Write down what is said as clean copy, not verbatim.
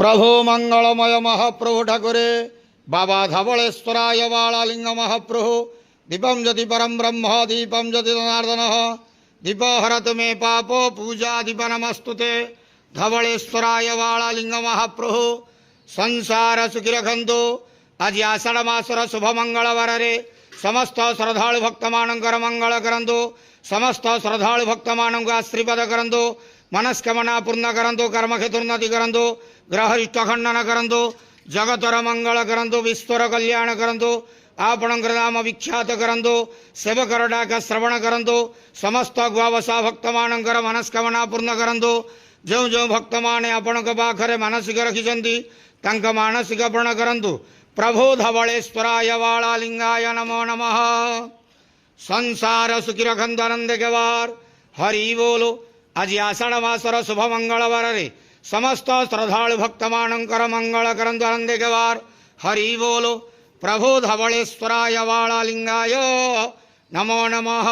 प्रभु मंगलमय महाप्रभु ठाकुरे बाबा धवलेश्वराय बालालिंग महाप्रभु दीपम ज्योति परम ब्रह्म दीपम ज्योति जनार्दन दीप हरत मे पापो पूजा दीप नमस्तुते धवलेश्वराय बालालिंग महाप्रभु संसार सुखी रखंतु आज आषाढ़ मासर शुभ मंगलवार समस्त श्रद्धालु भक्त मानकर मंगल करंतु समस्त श्रद्धालु भक्त मान आशीर्वाद करंतु मनस्कामना पूर्ण करंतु कर्म क्षेत्रोन्नति करंतु ग्रह इष्ट खंडन करंतु जगतर मंगल करंतु विश्वर कल्याण करंतु आपणकर नाम विख्यात करंतु सेवकर डाक श्रवण करंतु समस्त गुआवसा भक्त मानकर मनस्कामना पूर्ण करंतु जो जो भक्त माने आपण पाखरे मानसिक रखिछंती तांक मानसिक पूर्ण करंतु प्रभु धवलेश्वराय बालालिंगाय नमो नमः। संसार सुखी रखंतु आनंद के वार हरि बोलो। आज आषाढ़ मासर शुभ मंगलवार समस्त श्रद्धालु भक्त मानकर मंगल करंतु आनंद के वार हरि बोलो। प्रभु धवलेश्वराय बालालिंगाय नमो नमः।